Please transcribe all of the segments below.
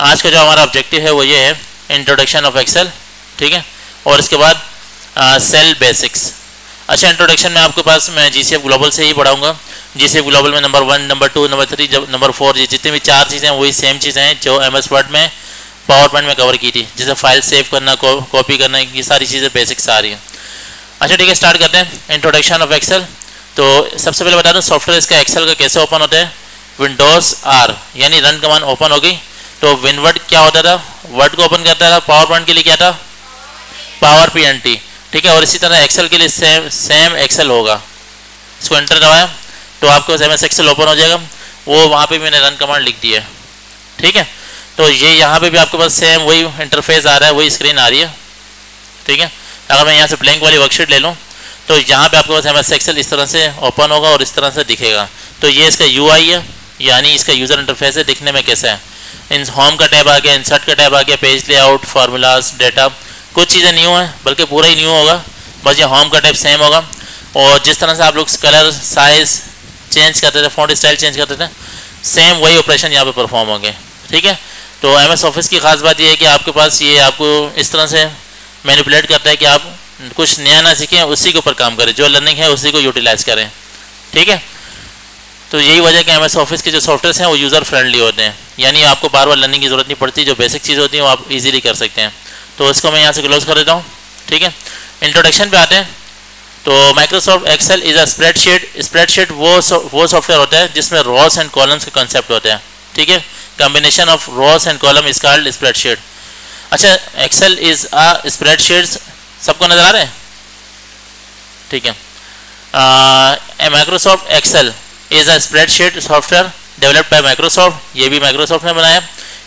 आज का जो हमारा ऑब्जेक्टिव है वो ये है इंट्रोडक्शन ऑफ एक्सेल, ठीक है, और इसके बाद सेल बेसिक्स। अच्छा, इंट्रोडक्शन में आपके पास मैं जीसीएफ ग्लोबल से ही पढ़ाऊंगा। जीसीएफ ग्लोबल में नंबर 1, नंबर 2, नंबर 3, नंबर 4 जितनी भी 4 चीज़ें वही सेम चीज़ें हैं जो एमएस वर्ड में, पावर पॉइंट में कवर की थी, जैसे फाइल सेव करना, कॉपी करना, ये सारी चीज़ें बेसिक्स आ रही हैं। अच्छा ठीक है, स्टार्ट करते हैं इंट्रोडक्शन ऑफ एक्सेल। तो सबसे पहले बता दूं सॉफ्टवेयर इसका एक्सेल का कैसे ओपन होता है। विंडोज आर यानी रन कमांड ओपन हो गई तो विनवर्ड क्या होता था, वर्ड को ओपन करता था। पावर पॉइंट के लिए क्या था, पावर पीएनटी, ठीक है। और इसी तरह एक्सेल के लिए सेम एक्सेल होगा। इसको एंटर दबाया तो आपको एमएस एक्सेल ओपन हो जाएगा। वो वहाँ पे मैंने रन कमांड लिख दी है, ठीक है। तो ये यहाँ पे भी आपके पास सेम वही इंटरफेस आ रहा है, वही स्क्रीन आ रही है, ठीक है। अगर मैं यहाँ से ब्लैंक वाली वर्कशीट ले लूँ तो यहाँ पे आपके पास एमएस एक्सेल इस तरह से ओपन होगा और इस तरह से दिखेगा। तो ये इसका यूआई है, यानी इसका यूज़र इंटरफेस है, दिखने में कैसा है। इन होम का टैब आ गया, इंसर्ट का टैब आ गया, पेज लेआउट, फार्मूलाज, डेटा, कुछ चीज़ें न्यू हैं, बल्कि पूरा ही न्यू होगा, बस ये होम का टैब सेम होगा। और जिस तरह से आप लोग कलर साइज चेंज करते थे, फॉन्ट स्टाइल चेंज करते थे, सेम वही ऑपरेशन यहाँ पे परफॉर्म होंगे, ठीक है। तो एमएस ऑफिस की खास बात ये है कि आपके पास ये आपको इस तरह से मैनिपुलेट करता है कि आप कुछ नया ना सीखें, उसी के ऊपर काम करें, जो लर्निंग है उसी को यूटिलाइज करें, ठीक है। तो यही वजह है कि एमएस ऑफिस के जो सॉफ्टवेयर हैं वो यूज़र फ्रेंडली होते हैं, यानी आपको बार बार लर्निंग की जरूरत नहीं पड़ती, जो बेसिक चीज़ होती है वो आप इजीली कर सकते हैं। तो इसको मैं यहाँ से क्लोज कर देता हूँ, ठीक है। इंट्रोडक्शन पे आते हैं। तो Microsoft Excel is a spreadsheet. Spreadsheet वो सॉफ्टवेयर होता है जिसमें रॉस एंड कॉलम्स के कॉन्सेप्ट होते हैं, ठीक है। Combination of rows and column is called spreadsheet. अच्छा, एक्सेल इज अ स्प्रेडशीट, सबको नजर आ रहा है, ठीक है। Microsoft Excel is a spreadsheet software developed by Microsoft, ये भी माइक्रोसॉफ्ट ने बनाया।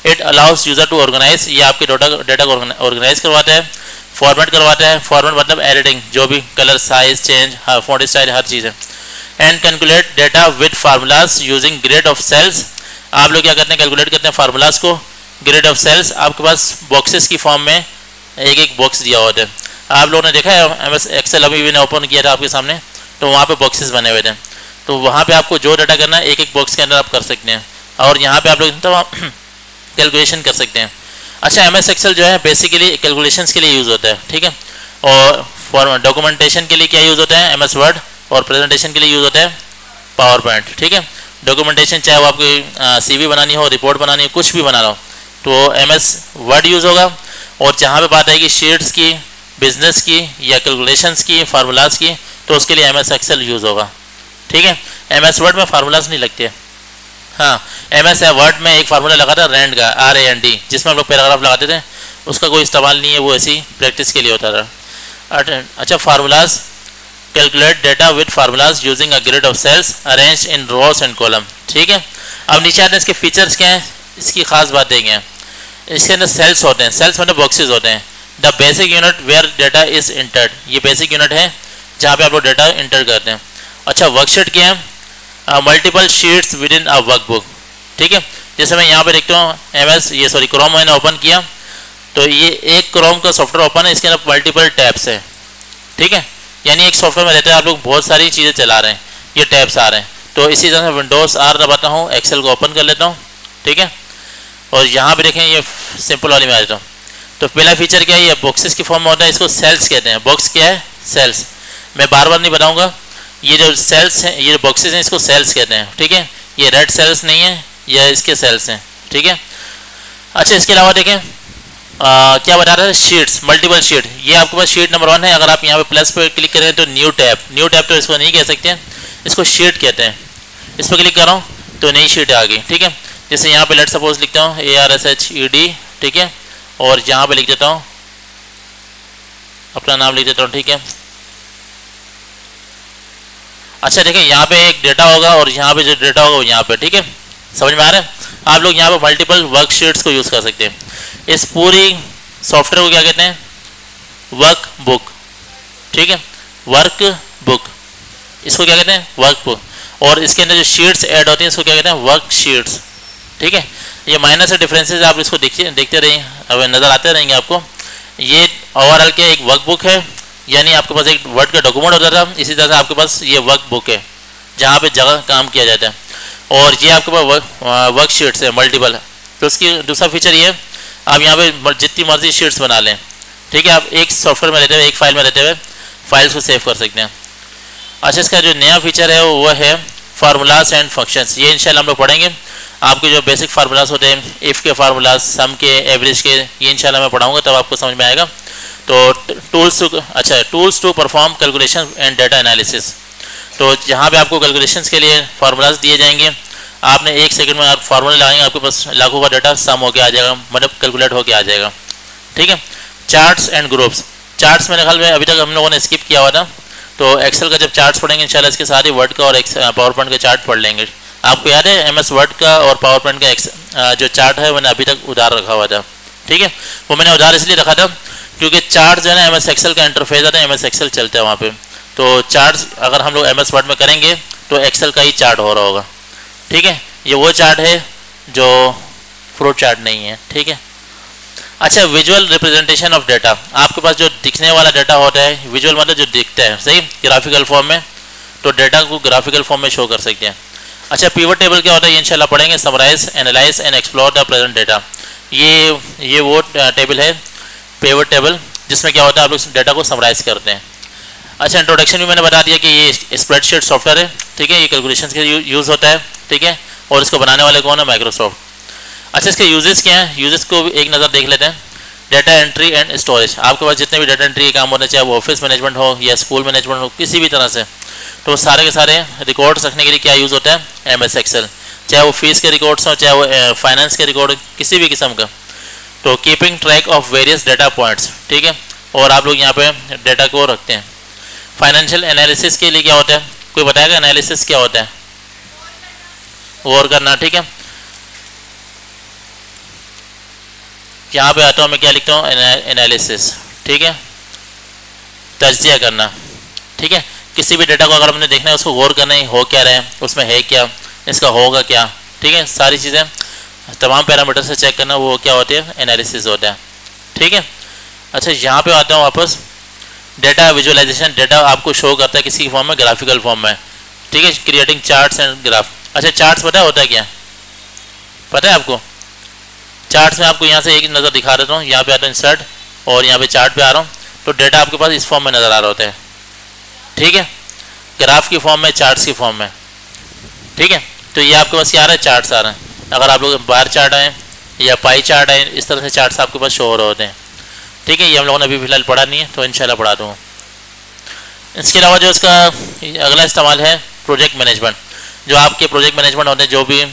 It allows user to organise, ये आपके डेटा को ऑर्गेनाइज करवाता है, फॉर्मेट करवाता है। फॉर्मेट मतलब एडिटिंग, जो भी colour size change, font style, हर चीज़ है। And calculate data with formulas using grid of cells. आप लोग क्या करते हैं, कैलकुलेट करते हैं फार्मूलाज को ग्रिड ऑफ सेल्स। आपके पास बॉक्सेस की फॉर्म में एक एक बॉक्स दिया होता है। आप लोगों ने देखा है एमएस एक्सेल अभी मैंने ओपन किया था आपके सामने, तो वहाँ पे बॉक्सेस बने हुए थे। तो वहाँ पे आपको जो डाटा करना है एक एक बॉक्स के अंदर आप कर सकते हैं, और यहाँ पे आप लोग तो कैलकुलेशन कर सकते हैं। अच्छा, एमएस एक्सेल जो है बेसिकली कैलकुलेशंस के लिए यूज़ होता है, ठीक है। और फॉर डॉक्यूमेंटेशन के लिए क्या यूज़ होता है, एमएस वर्ड, और प्रेजेंटेशन के लिए यूज़ होता है पावर पॉइंट, ठीक है। डॉक्यूमेंटेशन चाहे वो आपकी सीवी बनानी हो, रिपोर्ट बनानी हो, कुछ भी बनाना हो तो एमएस वर्ड यूज़ होगा। और जहाँ पे बात आएगी शीट्स की, बिजनेस की या कैलकुलेशंस की, फार्मूलाज की, तो उसके लिए एमएस एक्सेल यूज़ होगा, ठीक है। एमएस वर्ड में फार्मूलाज नहीं लगते। हाँ, एमएस वर्ड में एक फार्मूला लगा था रैंड का, RAND, जिसमें हम लोग पैराग्राफ लगाते थे, उसका कोई इस्तेमाल नहीं है, वो ऐसी प्रैक्टिस के लिए होता था। अच्छा, formulas calculate data with formulas using a grid of cells arranged in rows and column, ठीक है। अब नीचे आते हैं, इसके फीचर्स क्या हैं, इसकी खास बात देंगे हैं। इसके अंदर सेल्स होते हैं, सेल्स मतलब बॉक्सेस होते हैं। The basic unit where data is entered, ये बेसिक यूनिट है जहाँ पे आप लोग डेटा इंटर करते हैं। अच्छा, वर्कशीट क्या है, multiple sheets with in a workbook, ठीक है। जैसे मैं यहाँ पे देखता हूँ क्रोम मैंने ओपन किया, तो ये एक क्रोम का सॉफ्टवेयर ओपन है, इसके अंदर मल्टीपल टैब्स है, ठीक है। यानी एक सॉफ्टवेयर में रहते हैं आप लोग बहुत सारी चीज़ें चला रहे हैं, ये टैब्स आ रहे हैं। तो इसी तरह से विंडोज R दबाता हूँ, एक्सेल को ओपन कर लेता हूँ, ठीक है। और यहाँ पे देखें ये सिंपल वाली में आ जाता हूँ। तो पहला फीचर क्या है, ये बॉक्सेस की फॉर्म में होता है, इसको सेल्स कहते हैं। बॉक्स क्या है, सेल्स। मैं बार बार नहीं बताऊँगा, ये जो सेल्स हैं, ये बॉक्सेस हैं, इसको सेल्स कहते हैं, ठीक है। ये रेड सेल्स नहीं है, ये इसके सेल्स हैं, ठीक है। अच्छा, इसके अलावा देखें क्या बता रहा है, शीट्स, मल्टीपल शीट। ये आपके पास शीट नंबर 1 है। अगर आप यहाँ पे प्लस पे क्लिक करें तो न्यू टैब तो इसको नहीं कह सकते हैं, इसको शीट कहते हैं। इस पर क्लिक कर रहा हूँ तो नई शीट आ गई, ठीक है। जैसे यहाँ पे लेट सपोज लिखता हूँ ARSHED, ठीक है। और यहाँ पे लिख देता हूँ, अपना नाम लिख देता हूँ, ठीक है। अच्छा, देखिए यहाँ पे एक डेटा होगा और यहाँ पे जो डेटा होगा वो यहाँ पे, ठीक है। समझ में आ रहा है। आप लोग यहाँ पे मल्टीपल वर्कशीट्स को यूज़ कर सकते हैं। इस पूरी सॉफ्टवेयर को क्या कहते हैं, वर्क बुक, ठीक है। वर्क बुक, इसको क्या कहते हैं, वर्क बुक। और इसके अंदर जो शीट्स ऐड होती हैं इसको क्या कहते हैं, वर्क शीट्स, ठीक है। ये माइनर से डिफरेंसेस आप इसको देखते रहिए, अब नज़र आते रहेंगे आपको। ये ओवरऑल क्या एक वर्क बुक है, यानी आपके पास एक वर्ड का डॉक्यूमेंट होता था, इसी तरह से आपके पास ये वर्क बुक है जहाँ पे जगह काम किया जाता है। और ये आपके पास वर्कशीट्स है मल्टीपल, तो उसकी दूसरा फीचर ये है, आप यहाँ पे जितनी मर्जी शीट्स बना लें, ठीक है। आप एक सॉफ्टवेयर में रहते हुए, एक फाइल में रहते हुए फाइल्स को सेव कर सकते हैं। अच्छा, इसका जो नया फीचर है वो है फार्मूलाज एंड फंक्शंस। ये इंशाल्लाह हम लोग पढ़ेंगे। आपके जो बेसिक फार्मूलाज होते हैं, इफ़ के फार्मूलाज, सम के, एवरेज के, ये इंशाल्लाह मैं पढ़ाऊंगा, तब आपको समझ में आएगा। तो tools to perform calculation and data analysis. तो यहाँ पे आपको कैलकुलेशंस के लिए फार्मूलाज दिए जाएंगे, आपने 1 सेकंड में आप फार्मूला लगाएंगे, आपके पास लाखों का डाटा सम होके आ जाएगा, मतलब कैलकुलेट होके आ जाएगा, ठीक है। Charts and groups. चार्ट्स मेरे ख्याल में अभी तक हम लोगों ने स्किप किया हुआ था, तो एक्सेल का जब चार्ट्स पढ़ेंगे इंशाल्लाह इसके साथ ही वर्ड का और पावर पॉइंट का चार्ट पढ़ लेंगे। आपको याद है MS वर्ड का और पावर पॉइंट का जो चार्ट है मैंने अभी तक उधार रखा हुआ था, ठीक है। वो मैंने उधार इसलिए रखा था क्योंकि चार्ट जो है ना MS एक्सेल का इंटरफेस आता है, MS एक्सेल चलता है वहाँ पे। तो चार्ट्स अगर हम लोग MS वर्ड में करेंगे तो एक्सेल का ही चार्ट हो रहा होगा, ठीक है। ये वो चार्ट है जो फ्रूट चार्ट नहीं है, ठीक है। अच्छा, विजुअल रिप्रेजेंटेशन ऑफ डाटा। आपके पास जो दिखने वाला डाटा होता है, विजुअल मतलब जो दिखता है, सही, ग्राफिकल फॉर्म में, तो डाटा को ग्राफिकल फॉर्म में शो कर सकते हैं। अच्छा, पिवट टेबल क्या होता है ये इंशाल्लाह पढ़ेंगे। Summarise, analyse and explore the present data. ये वो टेबल है पिवट टेबल, जिसमें क्या होता है आप लोग डाटा को समराइज करते हैं। अच्छा, इंट्रोडक्शन भी मैंने बता दिया कि ये स्प्रेडशीट सॉफ्टवेयर है, ठीक है। ये कैलकुलेशन के यूज़ होता है, ठीक है। और इसको बनाने वाले कौन है? माइक्रोसॉफ्ट। अच्छा, इसके यूजेस क्या हैं? यूजेस को एक नज़र देख लेते हैं। Data entry and storage. आपके पास जितने भी डाटा एंट्री के काम होते हैं, चाहे वो ऑफिस मैनेजमेंट हो या स्कूल मैनेजमेंट हो, किसी भी तरह से, तो सारे के सारे रिकॉर्ड्स रखने के लिए क्या यूज़ होता है? MS Excel. चाहे वो फीस के रिकॉर्ड्स हो, चाहे वो फाइनेंस के रिकॉर्ड, किसी भी किस्म का। तो keeping track of various data points, ठीक है। और आप लोग यहाँ पे डाटा को रखते हैं। फाइनेंशियल एनालिसिस के लिए क्या होता है? कोई बताएगा एनालिसिस क्या होता है? गौर करना, ठीक है। यहाँ पे आता हूँ मैं, क्या लिखता हूँ? एनालिसिस, ठीक है। तज्जिया करना, ठीक है। किसी भी डाटा को अगर हमने देखना है, उसको गौर करना है, हो क्या रहा है, उसमें है क्या, इसका होगा क्या, ठीक है। सारी चीज़ें, तमाम पैरामीटर से चेक करना, वो क्या होती है? एनालिसिस होता है, ठीक है। अच्छा, यहाँ पे आता हूँ वापस। डाटा विजुअलाइजेशन, डाटा आपको शो करता है किसी फॉर्म में, ग्राफिकल फॉर्म में, ठीक है। Creating charts and graph. अच्छा, चार्ट्स पता है होता है क्या? पता है आपको? चार्ट्स में आपको यहाँ से एक नज़र दिखा देता हूँ। यहाँ पे आता हूँ इंसर्ट, और यहाँ पे चार्ट पे आ रहा हूँ, तो डाटा आपके पास इस फॉर्म में नज़र आ रहा होता है, ठीक है। ग्राफ की फॉर्म में, चार्ट्स की फॉर्म में, ठीक है। तो ये आपके पास क्या आ रहा है? चार्ट्स आ रहे हैं। अगर आप लोग बार चार्ट आए या पाई चार्ट आए, इस तरह से चार्ट्स आपके पास शो हो रहे होते हैं, ठीक है। ये हम लोगों ने अभी फिलहाल पढ़ा नहीं है, तो इंशाल्लाह पढ़ा दूँगा। इसके अलावा जो इसका अगला इस्तेमाल है, प्रोजेक्ट मैनेजमेंट। जो आपके प्रोजेक्ट मैनेजमेंट होते हैं, जो भी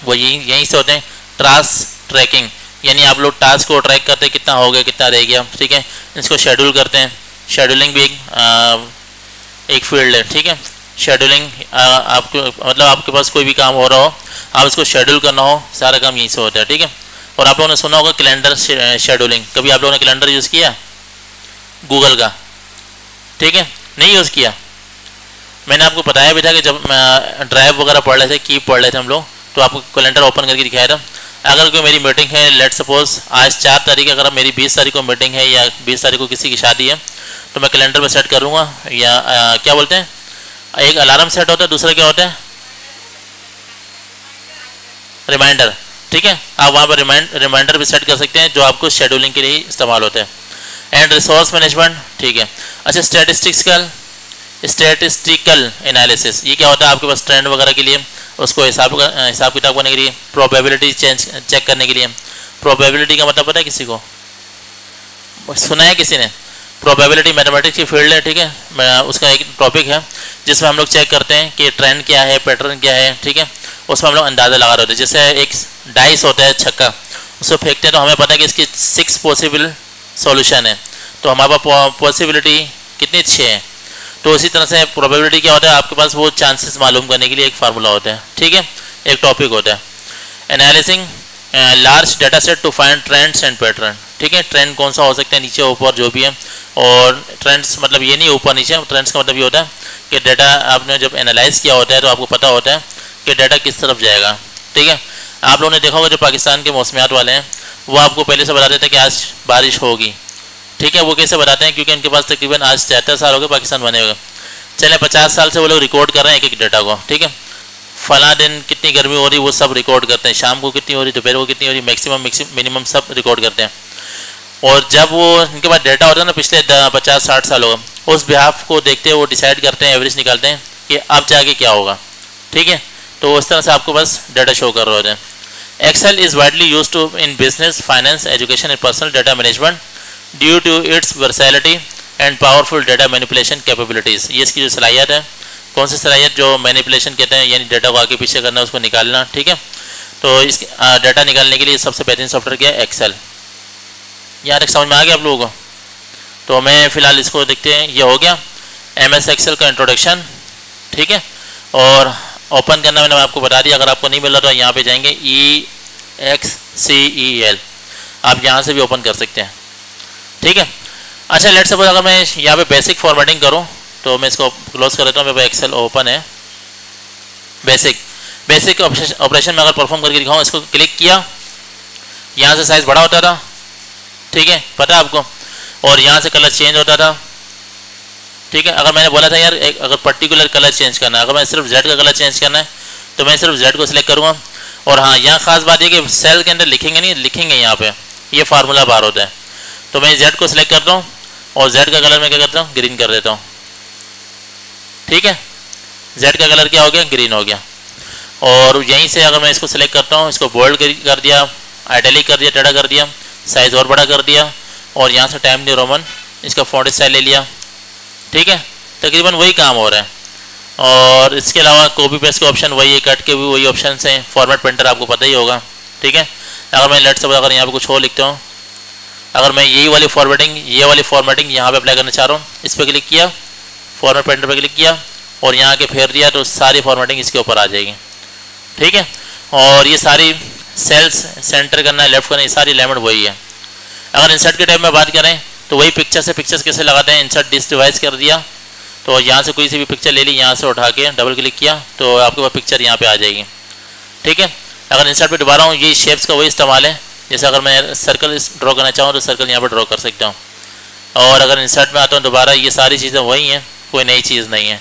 वो यहीं से होते हैं। टास्क ट्रैकिंग, यानी आप लोग टास्क को ट्रैक करते हैं, कितना हो गया, कितना रह गया, ठीक है। इसको शेड्यूल करते हैं। शेड्यूलिंग भी एक फील्ड है, ठीक है। शेड्यूलिंग आपको मतलब आपके पास कोई भी काम हो रहा हो, आप इसको शेड्यूल करना हो, सारा काम यहीं से होता है, ठीक है। और आप लोगों ने सुना होगा कैलेंडर शेड्यूलिंग। कभी आप लोगों ने कैलेंडर यूज़ किया? गूगल का, ठीक है, नहीं यूज़ किया। मैंने आपको बताया भी था कि जब ड्राइव वगैरह पढ़ रहे थे, की पढ़ रहे थे हम लोग, तो आपको कैलेंडर ओपन करके दिखाया था। अगर कोई मेरी मीटिंग है, लेट सपोज आज 4 तारीख, अगर मेरी 20 तारीख को मीटिंग है या 20 तारीख को किसी की शादी है, तो मैं कैलेंडर में सेट करूँगा, या क्या बोलते हैं, एक अलार्म सेट होता है, दूसरा क्या होता है? रिमाइंडर, ठीक है। आप वहाँ पर रिमाइंडर भी सेट कर सकते हैं, जो आपको शेड्यूलिंग के लिए इस्तेमाल होता है। एंड रिसोर्स मैनेजमेंट, ठीक है। अच्छा, स्टैटिस्टिकल एनालिसिस, ये क्या होता है? आपके पास ट्रेंड वगैरह के लिए, उसको हिसाब किताब करने के लिए, प्रोबेबिलिटी चेक करने के लिए। प्रोबेबिलिटी का मतलब पता है किसी को? सुना है किसी ने? प्रोबेबिलिटी मैथमेटिक्स की फील्ड है, ठीक है। उसका एक टॉपिक है जिसमें हम लोग चेक करते हैं कि ट्रेंड क्या है, पैटर्न क्या है, ठीक है। उसमें हम लोग अंदाज़ा लगा रहे होते हैं। जैसे एक डाइस होता है, छक्का, उसको फेंकते हैं तो हमें पता है कि इसकी 6 पॉसिबल सॉल्यूशन है, तो हमारे पास पॉसिबिलिटी कितनी 6 है। तो उसी तरह से प्रोबेबिलिटी क्या होता है? आपके पास वो चांसेस मालूम करने के लिए एक फार्मूला होता है, ठीक है, एक टॉपिक होता है। Analysing large data set to find trends and pattern, ठीक है। ट्रेंड कौन सा हो सकता है, नीचे ऊपर जो भी है। और ट्रेंड्स मतलब ये नहीं ऊपर नीचे, ट्रेंड्स का मतलब ये होता है कि डाटा आपने जब एनालाइज किया होता है तो आपको पता होता है कि डाटा किस तरफ जाएगा, ठीक है। आप लोगों ने देखा होगा जो पाकिस्तान के मौसमियात वाले हैं, वो आपको पहले से बता देते हैं कि आज बारिश होगी, ठीक है। वो कैसे बताते हैं? क्योंकि उनके पास तकरीबन आज 73 साल हो गए पाकिस्तान बने हुए। चले 50 साल से वो लोग रिकॉर्ड कर रहे हैं एक एक डाटा को, ठीक है। फला दिन कितनी गर्मी हो रही वो सब रिकॉर्ड करते हैं, शाम को कितनी हो रही, दोपहर को कितनी हो रही, मैक्सिमम मिनिमम सब रिकॉर्ड करते हैं। और जब वो इनके पास डेटा होता है ना पिछले 50-60 सालों का, उस बिहाफ को देखते हैं वो डिसाइड करते हैं, एवरेज निकालते हैं कि अब जाके क्या होगा। ठीक है, तो उस तरह से आपको बस डाटा शो कर रहे होते हैं। Excel is widely use to in business, finance, education and personal data management due to its versatility and powerful data manipulation capabilities. ये इसकी जो सलाहियत है, कौन सी सलाहियत, जो मैनिपुलेशन कहते हैं, यानी डाटा को आगे पीछे करना, उसको निकालना। ठीक है, तो इस डाटा निकालने के लिए सबसे बेहतरीन सॉफ्टवेयर क्या है, एक्सेल। यहाँ तक समझ में आ गया आप लोगों को? तो मैं फ़िलहाल इसको देखते हैं। ये हो गया MS एक्सेल का इंट्रोडक्शन। ठीक है, और ओपन करना मैंने आपको बता दिया। अगर आपको नहीं मिल रहा तो यहाँ पे जाएंगे EXCEL, आप यहाँ से भी ओपन कर सकते हैं। ठीक है, अच्छा लेट्स सपोज अगर मैं यहाँ पे बेसिक फॉर्मेटिंग करूँ तो मैं इसको क्लोज कर देता हूँ। मेरे पास एक्सेल ओपन है। बेसिक ऑपरेशन में अगर परफॉर्म करके दिखाऊँ, इसको क्लिक किया, यहाँ से साइज़ बड़ा होता था। ठीक है, पता है आपको, और यहाँ से कलर चेंज होता था। ठीक है, अगर मैंने बोला था यार अगर पर्टिकुलर कलर चेंज करना है, अगर मैं सिर्फ Z का कलर चेंज करना है तो मैं सिर्फ Z को सिलेक्ट करूँगा। और हाँ, यहाँ खास बात ये कि सेल के अंदर लिखेंगे नहीं, लिखेंगे यहाँ पे, ये फार्मूला बार होता है। तो मैं Z को सिलेक्ट करता हूँ और Z का कलर मैं क्या करता हूँ, ग्रीन कर देता हूँ। ठीक है, Z का कलर क्या हो गया, ग्रीन हो गया। और यहीं से अगर मैं इसको सिलेक्ट करता हूँ, इसको बोल्ड कर दिया, आइटैलिक कर दिया, टेढ़ा कर दिया, साइज़ और बड़ा कर दिया, और यहाँ से टाइम न्यू रोमन इसका फॉन्ट स्टाइल ले लिया। ठीक है, तकरीबन वही काम हो रहा है। और इसके अलावा कॉपी पेस्ट के ऑप्शन वही है, कट के भी वही ऑप्शन हैं, फॉर्मेट प्रिंटर आपको पता ही होगा। ठीक है, अगर मैं लेट्स सपोज अगर यहाँ पे कुछ और लिखता हूँ, अगर मैं ये वाली फॉर्मेटिंग यहाँ पे अप्लाई करना चाह रहा हूँ, इस पर क्लिक किया, फॉर्मेट प्रिंटर पर क्लिक किया और यहाँ के फेर दिया, तो सारी फॉर्मेटिंग इसके ऊपर आ जाएगी। ठीक है, और ये सारी सेल्स सेंटर करना है, लेफ्ट करना है, सारी एलिमेंट वही है। अगर इंसर्ट के टाइम में बात करें तो वही पिक्चर से पिक्चर्स कैसे लगाते हैं, इंसर्ट डिस डिवाइस कर दिया, तो यहाँ से कोई सी भी पिक्चर ले ली, यहाँ से उठा के डबल क्लिक किया तो आपके पास पिक्चर यहाँ पे आ जाएगी। ठीक है, अगर इंसर्ट पे दोबारा हूँ, ये शेप्स का वही इस्तेमाल है। जैसे अगर मैं सर्कल ड्रॉ करना चाहूँ तो सर्कल यहाँ पर ड्रॉ कर सकता हूँ। और अगर इंसर्ट में आता हूँ दोबारा, ये सारी चीज़ें वही हैं, कोई नई चीज़ नहीं है।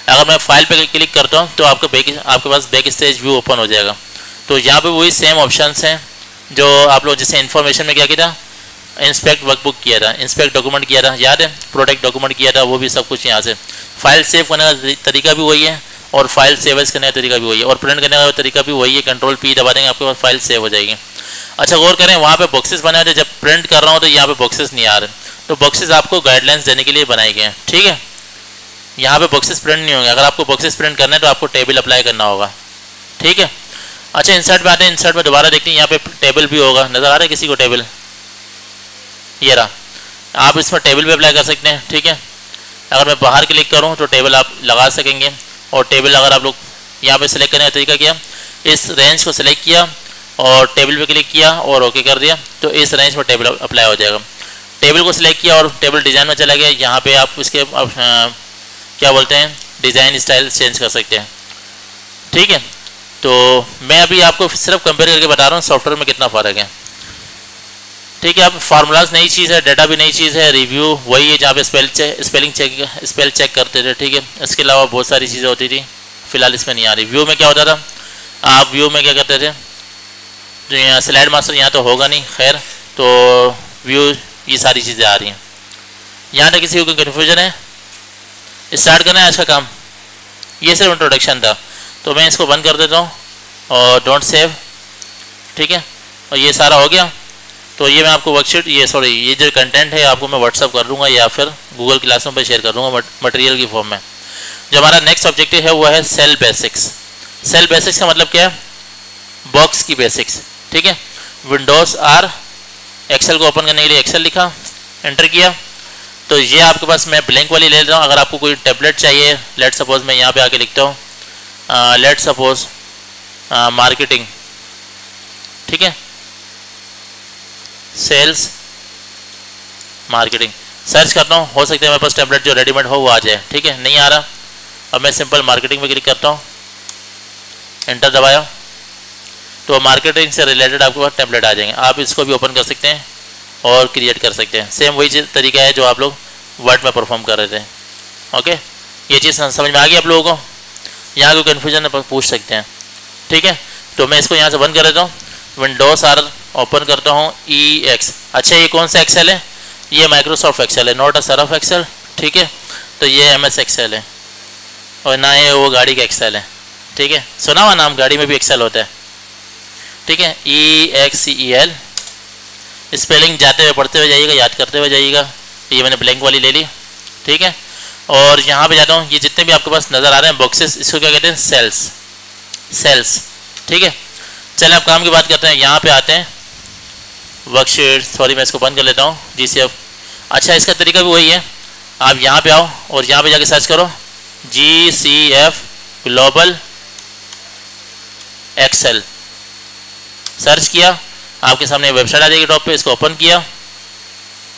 अगर मैं फाइल पे क्लिक करता हूँ तो आपके पास बैक स्टेज व्यू ओपन हो जाएगा। तो यहाँ पे वही सेम ऑप्शंस हैं जो आप लोग जैसे इन्फॉर्मेशन में क्या किया था, इंस्पेक्ट वर्कबुक किया था, इंस्पेक्ट डॉक्यूमेंट किया था, याद है, प्रोटेक्ट डॉक्यूमेंट किया था, वो भी सब कुछ यहाँ से। फाइल सेव करने का तरीका भी वही है और फाइल सेव एज करने का तरीका भी वही है और प्रिंट करने का तरीका भी वही है। कंट्रोल P दबा देंगे, आपके पास फाइल सेव हो जाएगी। अच्छा गौर करें, वहाँ पे बॉक्सेस बने होते हैं, जब प्रिंट कर रहा हूँ तो यहाँ पे बॉक्सेस नहीं आ रहे, तो बॉक्सेस आपको गाइडलाइंस देने के लिए बनाए गए हैं। ठीक है, यहाँ पे बॉक्सेस प्रिंट नहीं होंगे। अगर आपको बॉक्सेस प्रिंट करना है तो आपको टेबल अप्लाई करना होगा। ठीक है, अच्छा इंसर्ट में आते हैं, इंसर्ट में दोबारा देखते हैं, यहाँ पे टेबल भी होगा, नजर आ रहा है किसी को टेबल, ये रहा, आप इसमें टेबल भी अप्लाई कर सकते हैं। ठीक है, अगर मैं बाहर क्लिक करूँ तो टेबल आप लगा सकेंगे। और टेबल अगर आप लोग यहाँ पे सिलेक्ट करने का तरीका क्या, इस रेंज को सिलेक्ट किया और टेबल पे क्लिक किया और ओके कर दिया, तो इस रेंज में टेबल अप्लाई हो जाएगा। टेबल को सिलेक्ट किया और टेबल डिज़ाइन में चला गया, यहाँ पे आप इसके क्या बोलते हैं, डिज़ाइन स्टाइल चेंज कर सकते हैं। ठीक है, तो मैं अभी आपको सिर्फ कंपेयर करके बता रहा हूँ सॉफ्टवेयर में कितना फ़र्क है। ठीक है, अब फार्मूलाज नई चीज़ है, डाटा भी नई चीज़ है, रिव्यू वही है जहाँ पे स्पेल चेक करते थे। ठीक है, इसके अलावा बहुत सारी चीज़ें होती थी, फिलहाल इसमें नहीं आ रही। व्यू में क्या होता था, आप व्यू में क्या करते थे, तो यहाँ स्लाइड मास्टर यहाँ तो होगा नहीं, खैर, तो व्यू ये सारी चीज़ें आ रही हैं। यहाँ तक किसी को कन्फ्यूजन है, स्टार्ट करना है आज का काम, ये सिर्फ इंट्रोडक्शन था। तो मैं इसको बंद कर देता हूँ और डोंट सेव। ठीक है, और ये सारा हो गया। तो ये मैं आपको वर्कशीट, ये जो कंटेंट है आपको मैं व्हाट्सअप कर दूंगा या फिर गूगल क्लासरूम पर शेयर कर दूंगा मटेरियल की फॉर्म में। जो हमारा नेक्स्ट ऑब्जेक्टिव है वो है सेल बेसिक्स। सेल बेसिक्स का मतलब क्या है, बॉक्स की बेसिक्स। ठीक है, विंडोज R, एक्सेल को ओपन करने के लिए एक्सेल लिखा, एंटर किया, तो ये आपके पास मैं ब्लैंक वाली ले लेता हूँ। अगर आपको कोई टेबलेट चाहिए, लेट सपोज मैं यहाँ पे आके लिखता हूँ, लेट सपोज मार्केटिंग। ठीक है, सेल्स मार्केटिंग सर्च करता हूँ, हो सकता है मेरे पास टेम्पलेट जो रेडीमेड हो वो आ जाए। ठीक है, नहीं आ रहा, अब मैं सिंपल मार्केटिंग में क्लिक करता हूँ, एंटर दबाया, तो मार्केटिंग से रिलेटेड आपके पास टेम्पलेट आ जाएंगे। आप इसको भी ओपन कर सकते हैं और क्रिएट कर सकते हैं। सेम वही तरीका है जो आप लोग वर्ड में परफॉर्म कर रहे थे। ओके, ये चीज़ समझ में आ गई आप लोगों को। यहाँ कोई कन्फ्यूजन पूछ सकते हैं, ठीक है। तो मैं इसको यहाँ से बंद कर देता हूँ, विंडोज आर ओपन करता हूँ EX। अच्छा ये कौन सा एक्सेल है? ये माइक्रोसॉफ्ट एक्सेल है, नॉट अ सर्फ एक्सेल, ठीक है। तो ये MS एक्सेल है और ना ये वो गाड़ी का एक्सेल है, ठीक है। सुना हुआ नाम, गाड़ी में भी एक्सेल होता है, ठीक है। EXCEL स्पेलिंग जाते हुए पढ़ते हुए जाइएगा, याद करते हुए जाइएगा। ये मैंने ब्लैंक वाली ले ली, ठीक है। और यहाँ पे जाता हूँ, ये जितने भी आपके पास नज़र आ रहे हैं बॉक्सेस, इसको क्या कहते हैं? सेल्स, ठीक है। चलिए आप काम की बात करते हैं, यहाँ पे आते हैं वर्कशीट, सॉरी मैं इसको बंद कर लेता हूँ GCF। अच्छा इसका तरीका भी वही है, आप यहाँ पे आओ और यहाँ पे जाके सर्च करो GCF ग्लोबल एक्सेल, सर्च किया, आपके सामने वेबसाइट आ जाएगी टॉप पे, इसको ओपन किया,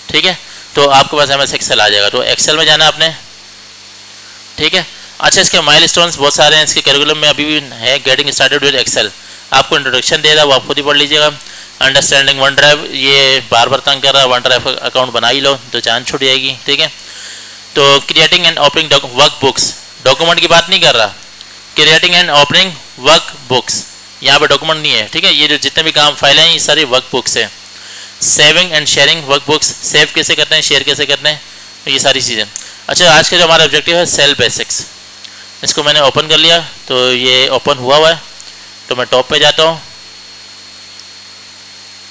ठीक है। तो आपके पास MS एक्सेल आ जाएगा। तो एक्सेल में जाना आपने, ठीक है। अच्छा इसके माइलस्टोन्स बहुत सारे हैं, इसके करिकुलम में अभी भी है, गेटिंग स्टार्टेड विद एक्सेल। आपको इंट्रोडक्शन दे रहा है, वो आप खुद ही पढ़ लीजिएगा। अंडरस्टैंडिंग वन ड्राइव, ये बार बार तंग कर रहा है, वन ड्राइव अकाउंट बना ही लो तो जान छूट जाएगी, ठीक है। तो creating and opening work books, document की बात नहीं कर रहा, creating and opening work books, यहाँ पे डॉक्यूमेंट नहीं है, ठीक है। ये जो जितने भी काम फाइल हैं ये सारी वर्क बुक्स है। Saving and sharing work books, save कैसे करते हैं, शेयर कैसे करते हैं, तो ये सारी चीज़ें। अच्छा आज का जो हमारा ऑब्जेक्टिव है सेल बेसिक्स, इसको मैंने ओपन कर लिया, तो ये ओपन हुआ है। तो मैं टॉप पे जाता हूँ,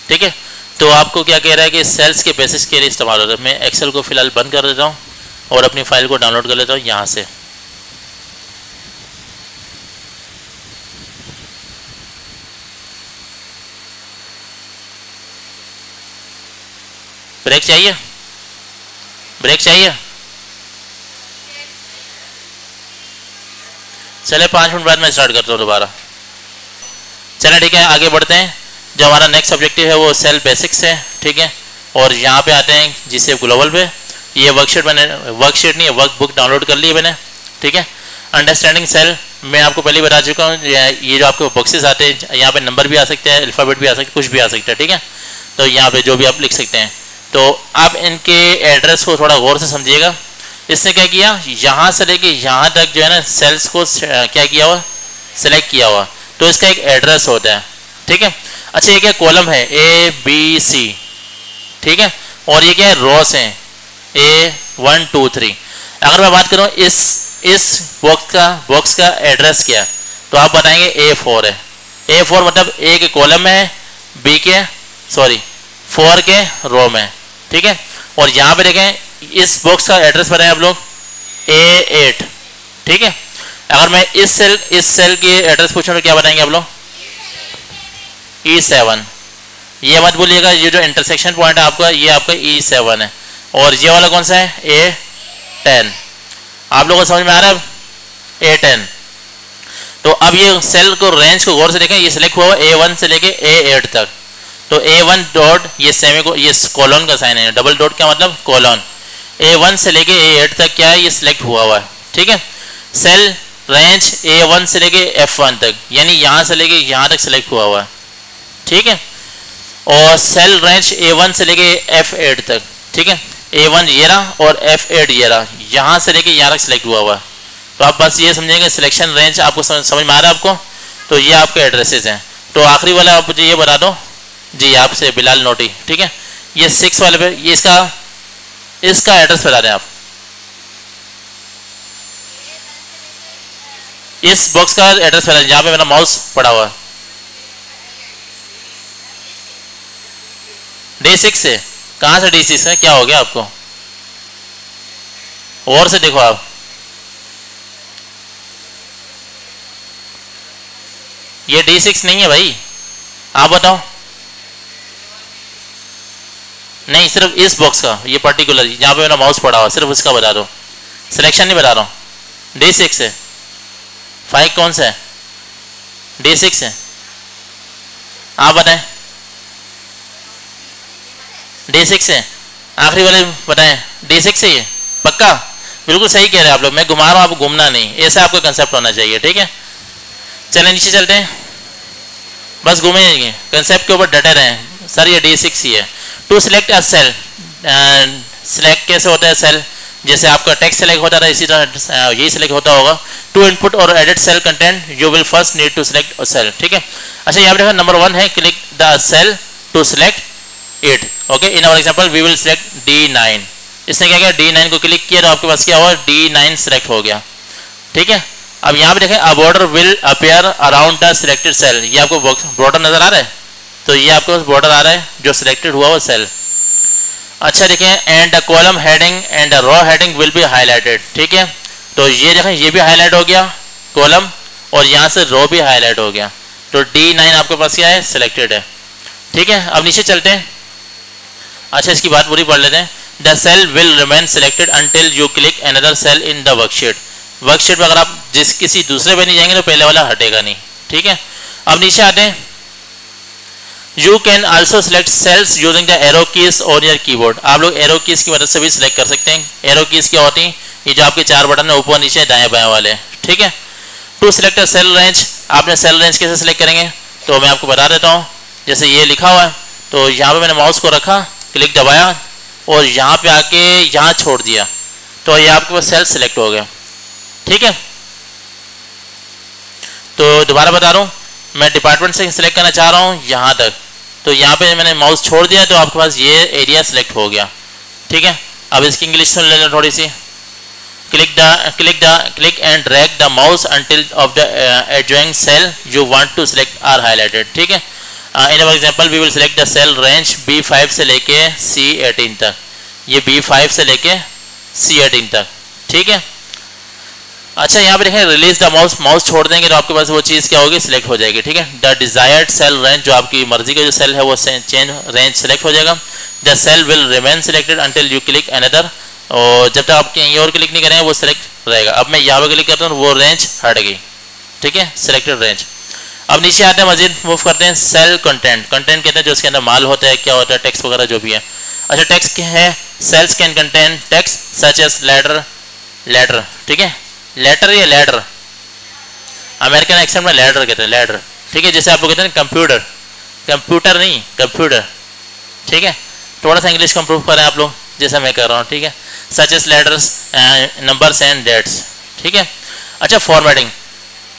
ठीक है। तो आपको क्या कह रहा है कि सेल्स के बेसिक्स के लिए इस्तेमाल होता है। मैं एक्सेल को फिलहाल बंद कर देता हूँ और अपनी फाइल को डाउनलोड कर लेता हूँ यहाँ से। ब्रेक चाहिए? चले 5 मिनट बाद मैं स्टार्ट करता हूँ दोबारा। चले ठीक है, आगे बढ़ते हैं। जो हमारा नेक्स्ट ऑब्जेक्टिव है वो सेल बेसिक्स है, ठीक है। और यहाँ पे आते हैं GCF ग्लोबल पे। ये वर्कशीट नहीं है, वर्कबुक डाउनलोड कर ली है मैंने, ठीक है। अंडरस्टैंडिंग सेल मैं आपको पहले बता चुका हूँ, ये जो आपके बॉक्सेस आते हैं यहाँ पे नंबर भी आ सकते हैं, अल्फ़ाबेट भी आ सकते हैं, कुछ भी आ सकता है, ठीक है। तो यहाँ पे जो भी आप लिख सकते हैं। तो आप इनके एड्रेस को थोड़ा गौर से समझिएगा। इसने क्या किया, यहाँ से लेके यहाँ तक जो है ना सेल्स को क्या किया हुआ, सेलेक्ट किया हुआ। तो इसका एक एड्रेस होता है, ठीक है। अच्छा ये क्या कॉलम है ABC, ठीक है। और ये क्या है, रोस हैं A1 2 3। अगर मैं बात करूँ इस बॉक्स का एड्रेस क्या, तो आप बताएंगे A4 है। A4 मतलब A के कॉलम में है, B के 4 के रो में, ठीक है। और यहाँ पे देखें इस बॉक्स का एड्रेस बताएं आप लोग A8, ठीक है। अगर मैं इस सेल की एड्रेस पूछूं तो क्या बताएंगे आप लोग, E7। ये मत भूलिएगा, ये जो इंटरसेक्शन पॉइंट है आपका, ये आपका E7 है। और ये वाला कौन सा है, A10। आप लोगों को समझ में आ रहा है, A10। तो अब ये सेल को रेंज को गौर से देखें, ये सिलेक्ट हुआ A1 से लेके A8 तक। तो A1 डॉट, ये ये कॉलन का साइन है, डबल डॉट का मतलब कॉलन। A1 से लेके A8 तक क्या है, ये सिलेक्ट हुआ है, ठीक है। सेल रेंज A1 से लेके F1 तक, यानी यहाँ से लेके यहाँ तक सिलेक्ट हुआ है, ठीक है। और सेल रेंज A1 से लेके F8 तक, ठीक है। A1 ये रहा और F8 ये रहा, यहाँ से लेके यहाँ तक सिलेक्ट हुआ है। तो आप बस ये समझेंगे सिलेक्शन रेंज आपको समझ में आ रहा है आपको। तो ये आपके एड्रेसेस हैं। तो आखिरी वाला आप मुझे ये बता दो जी, आपसे बिलाल नोटी, ठीक है। ये 6 वाले पे ये इसका एड्रेस बता दें आप। इस बॉक्स का एड्रेस बता दें जहाँ पे मेरा माउस पड़ा हुआ है। D6 से, कहाँ से D6 है, क्या हो गया आपको, और से देखो आप। ये D6 नहीं है भाई, आप बताओ। नहीं, सिर्फ इस बॉक्स का, ये पर्टिकुलर जहाँ पे मेरा माउस पड़ा हुआ, सिर्फ उसका बता दो, सिलेक्शन नहीं बता रहा हूँ। D6 है, 5 कौन सा है, D6 है, आप बताएं। D6 है, आखिरी वाले बताएं, D6 है ये पक्का, बिल्कुल सही कह रहे हैं आप लोग। मैं घुमा रहा हूँ, आपको घूमना नहीं, ऐसा आपका कंसेप्ट होना चाहिए, ठीक है। चलें नीचे चलते हैं, बस घूमेंगे, कंसेप्ट के ऊपर डटे रहें। सर ये D6 ही है। To select a cell, select कैसे होता है सेल, जैसे आपका टेक्स्ट सेलेक्ट होता था इसी तरह यही सेलेक्ट होता होगा। To input or edit cell content you will first need to select a cell, ठीक है। अच्छा यहाँ पे देखो नंबर 1 है click the cell to select it, okay. In our example we will select D9। इसने क्या किया, D9 को क्लिक किया तो आपके पास क्या हुआ, D9 सेलेक्ट हो गया, ठीक है। अब यहाँ पे देखें a border will appear around the selected cell, ये आपको बॉर्डर नजर आ रहा है, तो ये आपके पास बॉर्डर आ रहा है जो सिलेक्टेड हुआ वो सेल। अच्छा देखें and the column heading and the row heading will be highlighted, ठीक है। तो ये देखें ये भी हाईलाइट हो गया कॉलम और यहाँ से रो भी हाईलाइट हो गया, तो D9 आपके पास क्या है, सिलेक्टेड है, ठीक है। अब नीचे चलते हैं। अच्छा इसकी बात पूरी पढ़ लेते हैं। The cell will remain selected until you click another cell in the worksheet. Worksheet में अगर आप किसी दूसरे पे नहीं जाएंगे तो पहले वाला हटेगा नहीं, ठीक है। अब नीचे आते हैं। You can also select cells using the arrow keys on your keyboard. आप लोग एरो कीज की मदद से भी सिलेक्ट कर सकते हैं। एरो कीज क्या होती हैं, ये जो आपके 4 बटन है ऊपर नीचे दाएं बाएं वाले, ठीक है। To select a cell range, आपने सेल रेंज कैसे सिलेक्ट करेंगे तो मैं आपको बता देता हूँ। जैसे ये लिखा हुआ है तो यहाँ पे मैंने माउस को रखा, क्लिक दबाया और यहाँ पे आके यहाँ छोड़ दिया तो ये आपके पास सेल सिलेक्ट हो गया, ठीक है। तो दोबारा बता रहा हूँ, मैं डिपार्टमेंट से सिलेक्ट करना चाह रहा हूँ यहाँ तक, तो यहाँ पे मैंने माउस छोड़ दिया तो आपके पास ये एरिया सिलेक्ट हो गया, ठीक है। अब इसकी इंग्लिश सुन लेना थोड़ी सी। Click and drag the mouse until of the adjoining cell you want to select are highlighted, ठीक है। In our example we will select the cell range B5 से लेके C18 तक, ये B5 से लेके C18 तक, ठीक है। अच्छा यहाँ पे देखें रिलीज द माउस, माउस छोड़ देंगे तो आपके पास वो चीज़ क्या होगी, सिलेक्ट हो जाएगी, ठीक है। द डिजायर्ड सेल रेंज, जो आपकी मर्जी का जो सेल है वो चेंज रेंज सेलेक्ट हो जाएगा। The cell will remain selected until you click another, और जब तक आप कहीं और क्लिक नहीं करेंगे वो सिलेक्ट रहेगा। अब मैं यहाँ पे क्लिक करता हूँ वो रेंज हट गई, ठीक है, सिलेक्टेड रेंज। अब नीचे आते हैं, मजीद मूव करते हैं। सेल कंटेंट, कंटेंट कहते हैं जो उसके अंदर माल होता है, क्या होता है, टेक्स्ट वगैरह जो भी है। अच्छा टेक्स्ट क्या है, cells can contain text such as letter, ठीक है। लेटर या लैडर, अमेरिकन एक्सेंट में लैडर कहते हैं, लैडर, ठीक है। जैसे आप लोग कहते हैं कंप्यूटर, कंप्यूटर नहीं कंप्यूटर, ठीक है। थोड़ा सा इंग्लिश को इम्प्रूव करें आप लोग, जैसा मैं कर रहा हूँ, ठीक है। Such as letters numbers and dates, ठीक है। अच्छा फॉर्मेटिंग,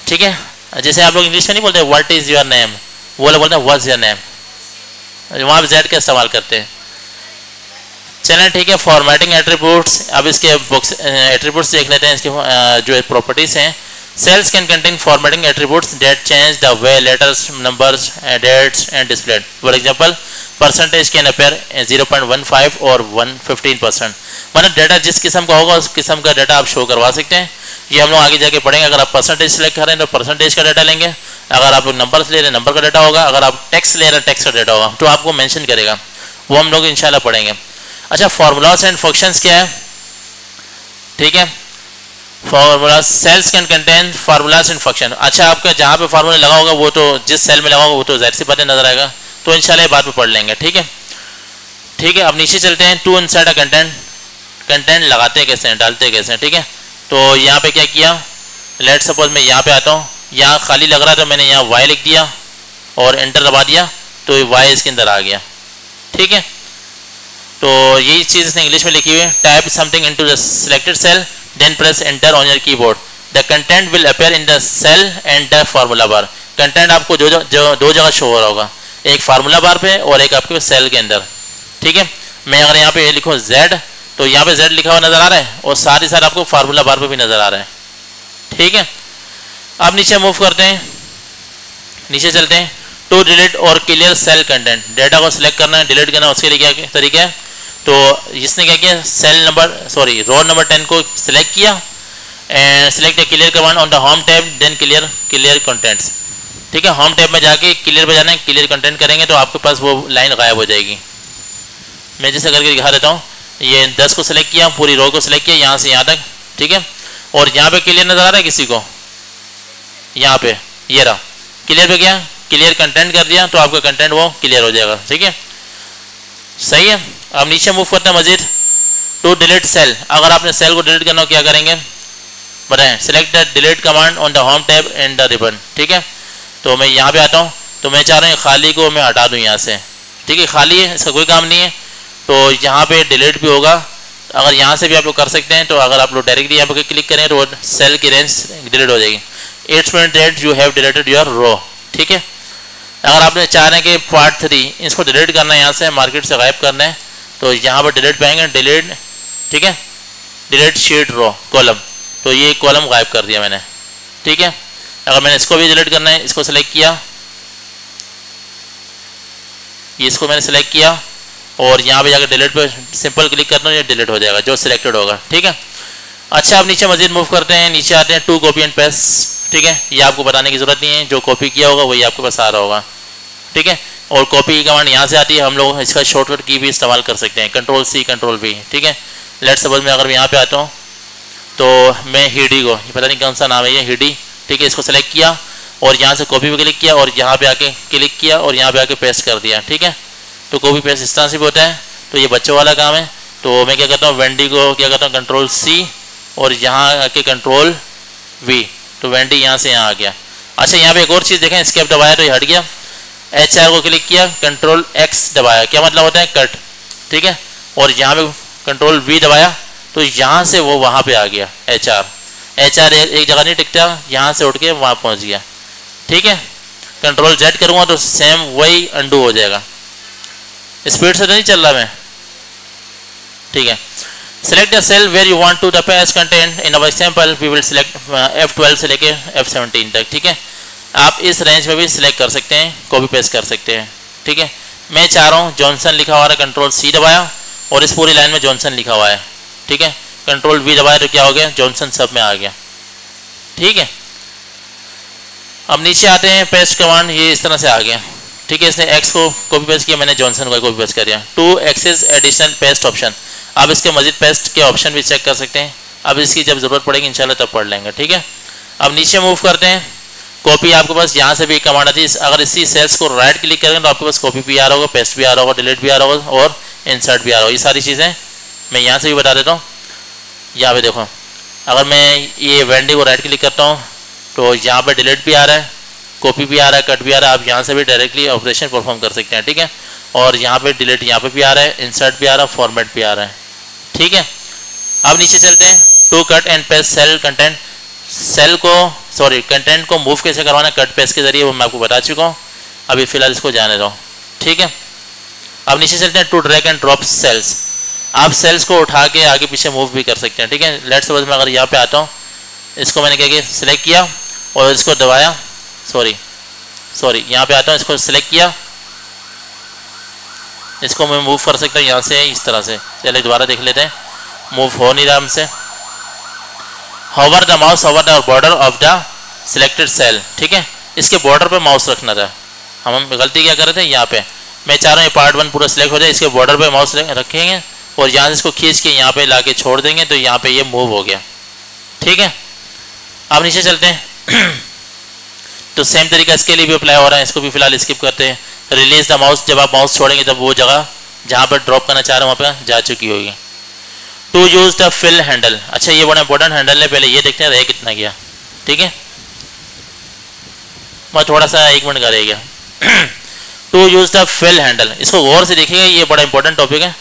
ठीक है। जैसे आप लोग इंग्लिश में नहीं बोलते व्हाट इज योर नेम, वो लोग बोलते हैं व्हाट्स योर नेम, वहाँ पर जेड का इस्तेमाल करते हैं। चलें ठीक है। फॉर्मेटिंग एट्रीब्यूट्स, अब इसके बुक्स एट्रीब्यूट्स देख लेते हैं, इसके जो प्रॉपर्टीज हैं। Cells can contain formatting attributes that change the way letters, numbers, dates and displayed. For example percentage can appear 0.15 or 115%, मतलब डाटा जिस किस्म का होगा उस किस्म का डाटा आप शो करवा सकते हैं। ये हम लोग आगे जाके पढ़ेंगे। अगर आप परसेंटेज सेलेक्ट कर रहे हैं तो परसेंटेज का डाटा लेंगे, अगर आप नंबर्स ले रहे हैं नंबर का डाटा होगा, अगर आप टेक्स्ट ले रहे हैं टेक्स्ट का डाटा होगा, तो आपको मेंशन करेगा, वो हम लोग इंशाल्लाह पढ़ेंगे। अच्छा फार्मूलास एंड फंक्शंस क्या है, ठीक है। Formula, sales can contain formulas and function. अच्छा आपका जहाँ पे फार्मूला लगा होगा वो तो जिस सेल में लगा होगा वो तो जाहिर सी बातें नजर आएगा, तो इंशाल्लाह बात में पढ़ लेंगे, ठीक है, ठीक है। अब नीचे चलते हैं। To inside a content, content लगाते कैसे हैं, डालते कैसे हैं, ठीक है। तो यहाँ पे क्या किया, लेट सपोज मैं यहाँ पे आता हूँ, यहाँ खाली लग रहा है तो मैंने यहाँ वाई लिख दिया और एंटर दबा दिया तो वाई इसके अंदर आ गया, ठीक है। तो यही चीज़ इसने इंग्लिश में लिखी हुई है। Type something into the selected cell then press enter on your keyboard, the content will appear in the cell and the formula bar. Content आपको जो दो जगह शो हो रहा होगा, एक फार्मूला बार पे और एक आपके सेल के अंदर, ठीक है। मैं अगर यहाँ पे लिखूँ Z तो यहाँ पे Z लिखा हुआ नजर आ रहा है और साथ ही साथ आपको फार्मूला बार पे भी नजर आ रहा है, ठीक है। अब नीचे मूव करते हैं, नीचे चलते हैं। टू डिलीट और क्लियर सेल कंटेंट, डाटा को सिलेक्ट करना है, डिलीट करना है, उसके लिए क्या तरीका है। तो इसने क्या किया, सेल नंबर रो नंबर 10 को सिलेक्ट किया and select clear command on the home tab then clear contents, ठीक है। होम टैब में जाके क्लियर पे जाना है, क्लियर कंटेंट करेंगे तो आपके पास वो लाइन गायब हो जाएगी। मैं जैसे करके दिखा देता हूँ। ये 10 को सिलेक्ट किया, पूरी रो को सिलेक्ट किया यहाँ से यहाँ तक, ठीक है। और यहाँ पे क्लियर नजर आ रहा है किसी को, यहाँ पे ये रहा, क्लियर पे गया, क्लियर कंटेंट कर दिया तो आपका कंटेंट वो क्लियर हो जाएगा, ठीक है, सही है। अब नीचे मूव करते हैं मजीद। टू डिलीट सेल, अगर आपने सेल को डिलीट करना हो क्या करेंगे बताएं। Select the delete command on the home tab and the ribbon, ठीक है। तो मैं यहाँ पे आता हूँ, तो मैं चाह रहा हूँ खाली को मैं हटा दूँ यहाँ से, ठीक है। खाली है, इसका कोई काम नहीं है, तो यहाँ पे डिलीट भी होगा। अगर यहाँ से भी आप लोग कर सकते हैं, तो अगर आप लोग डायरेक्टली यहाँ पर क्लिक करें तो सेल की रेंज डिलीट हो जाएगी। It's mean that you have deleted your row. ठीक है, अगर आपने चाह रहे हैं कि पार्ट 3 इसको डिलीट करना है, यहाँ से मार्केट से गायब करना है, तो यहाँ पर डिलीट पाएंगे, डिलीट, ठीक है, डिलीट शीट रो कॉलम, तो ये कॉलम गायब कर दिया मैंने। ठीक है, अगर मैंने इसको भी डिलीट करना है, इसको सेलेक्ट किया, ये इसको मैंने सेलेक्ट किया और यहाँ पे जाकर डिलीट पे सिंपल क्लिक करना है, ये डिलीट हो जाएगा जो सिलेक्टेड होगा। ठीक है, अच्छा अब नीचे मजीद मूव करते हैं, नीचे आते हैं टू कॉपी एंड पेस्ट। ठीक है, ये आपको बताने की जरूरत नहीं है, जो कॉपी किया होगा वही आपके पास आ रहा होगा। ठीक है, और कॉपी की कमांड यहाँ से आती है, हम लोग इसका शॉर्टकट की भी इस्तेमाल कर सकते हैं, कंट्रोल सी कंट्रोल वी। ठीक है, लेट सपोज मैं अगर मैं यहाँ पे आता हूँ तो मैं हिडी को, ये पता नहीं कौन सा नाम है ये, हिडी, ठीक है, इसको सेलेक्ट किया और यहाँ से कॉपी पे क्लिक किया और यहाँ पे आके क्लिक किया और यहाँ पे आके पेस्ट कर दिया। ठीक है, तो कॉपी पेस्ट इस तरह से भी होता है, तो ये बच्चों वाला काम है। तो मैं क्या करता हूँ, वेंडी को क्या करता हूँ, कंट्रोल सी और यहाँ आके कंट्रोल वी, तो वेंडी यहाँ से यहाँ आ गया। अच्छा, यहाँ पे एक और चीज़ देखें, एस्केप दबाया तो ये हट गया, HR को क्लिक किया, कंट्रोल X दबाया, क्या मतलब होता है, कट। ठीक है, और यहाँ पे कंट्रोल V दबाया तो यहाँ से वो वहाँ पे आ गया, HR एक जगह नहीं टिकता, यहाँ से उठ के वहाँ पहुँच गया। ठीक है, कंट्रोल Z करूँगा तो सेम वही अंडू हो जाएगा। स्पीड से तो नहीं चल रहा मैं। ठीक है, select the cell where you want to the paste content, in our example we will select F12 से लेके F17 तक। ठीक है, आप इस रेंज में भी सिलेक्ट कर सकते हैं, कॉपी पेस्ट कर सकते हैं। ठीक है, मैं चाह रहा हूँ जॉनसन लिखा हुआ है, कंट्रोल C दबाया और इस पूरी लाइन में जॉनसन लिखा हुआ है। ठीक है, कंट्रोल V दबाया तो क्या हो गया, जॉनसन सब में आ गया। ठीक है, अब नीचे आते हैं, पेस्ट कमांड ये इस तरह से आ गया। ठीक है, इसने X को कॉपी पेस्ट किया, मैंने जॉनसन को कॉपी पेस्ट कर दिया। 2x एडिशनल पेस्ट ऑप्शन, आप इसके मजीद पेस्ट के ऑप्शन भी चेक कर सकते हैं, अब इसकी जब जरूरत पड़ेगी इंशाल्लाह तब पढ़ लेंगे। ठीक है, अब नीचे मूव करते हैं, कॉपी आपके पास यहाँ से भी कमांड आती है, अगर इसी सेल्स को राइट क्लिक करेंगे तो आपके पास कॉपी भी आ रहा होगा, पेस्ट भी आ रहा होगा, डिलीट भी आ रहा होगा और इंसर्ट भी आ रहा होगा। ये सारी चीज़ें मैं यहाँ से भी बता देता हूँ। यहाँ पे देखो, अगर मैं ये वेंडी को राइट क्लिक करता हूँ तो यहाँ पे डिलीट भी आ रहा है, कॉपी भी आ रहा है, कट भी आ रहा है, आप यहाँ से भी डायरेक्टली ऑपरेशन परफॉर्म कर सकते हैं। ठीक है, और यहाँ पे डिलीट यहाँ पे भी आ रहा है, इंसर्ट भी आ रहा है, फॉर्मेट भी आ रहा है। ठीक है, अब नीचे चलते हैं, to cut and paste cell content, cell को सॉरी कंटेंट को मूव कैसे करवाना कट पेस्ट के जरिए, वो मैं आपको बता चुका हूँ, अभी फिलहाल इसको जाने दो। ठीक है, अब नीचे चलते हैं, to drag and drop cells, आप सेल्स को उठा के आगे पीछे मूव भी कर सकते हैं। ठीक है, लेट्स सपोज मैं अगर यहाँ पे आता हूँ, इसको मैंने क्या किया, सिलेक्ट किया और इसको दबाया, सॉरी यहाँ पे आता हूँ, इसको सिलेक्ट किया, इसको मैं मूव कर सकता हूँ यहाँ से इस तरह से। चलिए दोबारा देख लेते हैं, मूव हो नहीं रहा हमसे। Hover the mouse over the border of the selected cell. ठीक है, इसके बॉर्डर पे माउस रखना था, हम गलती क्या कर रहे थे, यहाँ पे मैं चाह रहा हूँ ये पार्ट 1 पूरा सिलेक्ट हो जाए, इसके बॉर्डर पे माउस रखेंगे और यहाँ से इसको खींच के यहाँ पे लाके छोड़ देंगे तो यहाँ पे ये मूव हो गया। ठीक है, अब नीचे चलते हैं तो सेम तरीका इसके लिए भी अप्लाई हो रहा है, इसको भी फिलहाल स्किप करते हैं। रिलीज द माउस, जब आप माउस छोड़ेंगे तब वो जगह जहाँ पर ड्रॉप करना चाह रहे हैं वहाँ पर जा चुकी होगी। To use the fill handle, अच्छा ये बड़ा इंपॉर्टेंट हैंडल है, पहले ये देखते हैं रह कितना गया। ठीक है, मैं थोड़ा सा 1 मिनट का रह गया। To use the fill handle, इसको गौर से देखिएगा, ये बड़ा इंपॉर्टेंट टॉपिक है।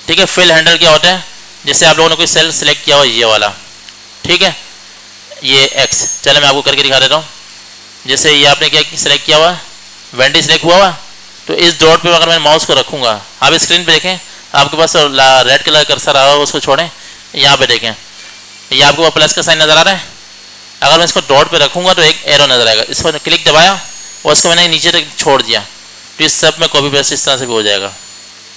ठीक है, फिल हैंडल क्या होता है, जैसे आप लोगों ने कोई सेल सिलेक्ट किया हो ये वाला, ठीक है, ये X, चलो मैं आपको करके दिखा देता हूँ। जैसे ये आपने क्या सिलेक्ट किया हुआ, वेंडी सिलेक्ट हुआ तो इस डॉट पे अगर मैं माउस को रखूँगा, आप स्क्रीन पे देखें, आपके पास रेड कलर कर्सर आ रहा होगा, उसको छोड़ें, यहाँ पे देखें, ये आपको प्लस का साइन नज़र आ रहा है, अगर मैं इसको डॉट पे रखूँगा तो एक एरो नज़र आएगा, इसको क्लिक दबाया और इसको मैंने नीचे तक छोड़ दिया तो इस सब में कॉपी पेस्ट इस तरह से भी हो जाएगा।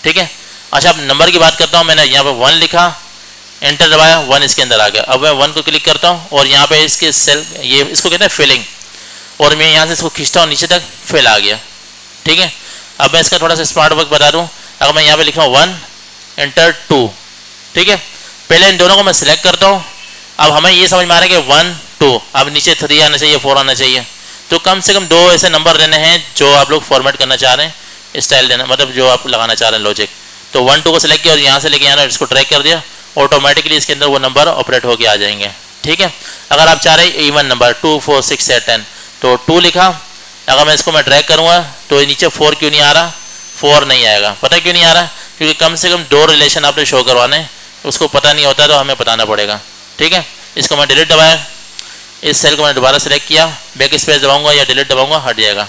ठीक है, अच्छा अब नंबर की बात करता हूँ, मैंने यहाँ पर 1 लिखा, एंटर दबाया, 1 इसके अंदर आ गया। अब मैं 1 को क्लिक करता हूँ और यहाँ पे इसके सेल, ये इसको कहते हैं फिलिंग, और मैं यहाँ से इसको खींचता हूँ नीचे तक, फिल आ गया। ठीक है, अब मैं इसका थोड़ा सा स्मार्ट वर्क बता दूँ, अगर मैं यहाँ पे लिखा हूँ 1 एंटर 2, ठीक है, पहले इन दोनों को मैं सिलेक्ट करता हूँ, अब हमें ये समझ में आ रहा है कि 1 2, अब नीचे 3 आना चाहिए, 4 आना चाहिए, तो कम से कम 2 ऐसे नंबर देने हैं जो आप लोग फॉर्मेट करना चाह रहे हैं, स्टाइल देना, मतलब जो आप लगाना चाह रहे हैं लॉजिक। तो 1 2 को सिलेक्ट किया और यहाँ से लेके आना, इसको ट्रैक कर दिया, ऑटोमेटिकली इसके अंदर वो नंबर ऑपरेट होके आ जाएंगे। ठीक है, अगर आप चाह रहे हैं इवन नंबर 2 4 6 8 10 तो 2 लिखा, अगर मैं इसको मैं ड्रैग करूँगा तो नीचे 4 क्यों नहीं आ रहा, 4 नहीं आएगा, पता क्यों नहीं आ रहा, क्योंकि कम से कम 2 रिलेशन आपने शो करवाने, उसको पता नहीं होता तो हमें बताना पड़ेगा। ठीक है, इसको मैं डिलीट दबाया, इस सेल को मैंने दोबारा सेलेक्ट किया, बैक स्पेस दबाऊंगा या डिलीट दबाऊंगा, हट जाएगा।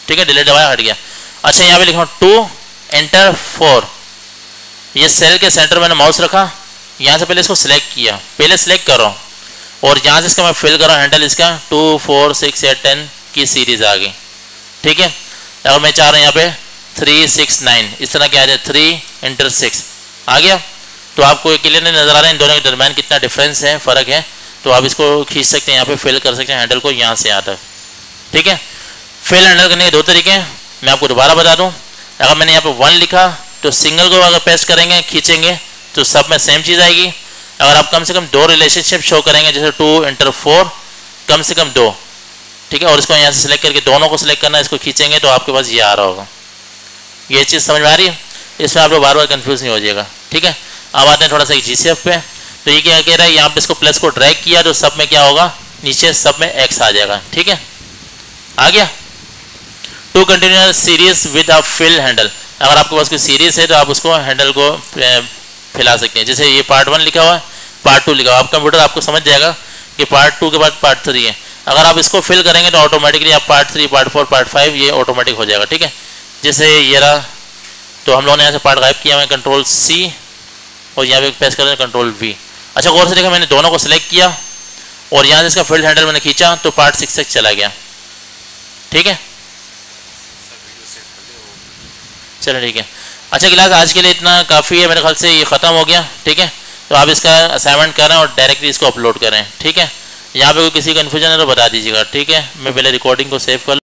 ठीक है, डिलीट दबाया, हट गया। अच्छा यहाँ पे लिखा 2 एंटर 4, ये सेल के सेंटर मैंने माउस रखा, यहाँ से पहले इसको सिलेक्ट किया, पहले सिलेक्ट कर रहा हूँ और यहाँ से इसका मैं फिल कर रहा हूँ हैंडल, इसका 2 4 6 8 10 की सीरीज आ गई। ठीक है, अगर मैं चाह रहा हूँ यहाँ पे 3 6 9 इस तरह क्या आ जाए, 3 एंटर 6 आ गया। तो आपको क्लियर नहीं नजर आ रहा है इन दोनों के दरम्यान कितना डिफरेंस है, फर्क है। तो आप इसको खींच सकते हैं, यहाँ पे फिल कर सकते हैं हैंडल को यहाँ से यहाँ तक। ठीक है, फिल हैंडल करने के 2 तरीके हैं, मैं आपको दोबारा बता दूँ। अगर मैंने यहाँ पे 1 लिखा तो सिंगल को अगर पेस्ट करेंगे खींचेंगे तो सब में सेम चीज़ आएगी। अगर आप कम से कम 2 रिलेशनशिप शो करेंगे, जैसे 2 एंटर 4 कम से कम 2, ठीक है, और इसको यहाँ से सिलेक्ट करके दोनों को सिलेक्ट करना है, इसको खींचेंगे तो आपके पास ये आ रहा होगा। ये चीज़ समझ में आ रही है, इसमें आप लोग बार बार कंफ्यूज नहीं हो जाएगा। ठीक है, अब आते हैं थोड़ा सा GCF पे। तो ये क्या कह रहा है, यहाँ पे इसको प्लस को ड्रैग किया तो सब में क्या होगा, नीचे सब में X आ जाएगा। ठीक है, आ गया। To continuous series with a fill handle, अगर आपके पास कोई सीरीज है तो आप उसको हैंडल को फैला सकते हैं। जैसे ये पार्ट 1 लिखा हुआ है, पार्ट 2 लिखा हुआ है, आप कंप्यूटर आपको समझ जाएगा कि पार्ट 2 के बाद पार्ट 3 है। अगर आप इसको फिल करेंगे तो ऑटोमेटिकली आप पार्ट 3 पार्ट 4 पार्ट 5 ये ऑटोमेटिक हो जाएगा। ठीक है, जैसे ये रहा, तो हम लोगों ने यहाँ से पार्ट गायब किया, मैं कंट्रोल C और यहाँ पे प्रेस करें कंट्रोल V। अच्छा गौर से देखा, मैंने दोनों को सिलेक्ट किया और यहाँ से इसका फिल्ड हैंडल मैंने खींचा तो पार्ट 6 तक चला गया। ठीक है, चलो ठीक है। अच्छा क्लास आज के लिए इतना काफ़ी है, मेरे ख्याल से ये ख़त्म हो गया। ठीक है, तो आप इसका असाइनमेंट करें और डायरेक्टली इसको अपलोड करें। ठीक है, यहाँ पे कोई किसी कन्फ्यूजन है तो बता दीजिएगा। ठीक है, मैं पहले रिकॉर्डिंग को सेव कर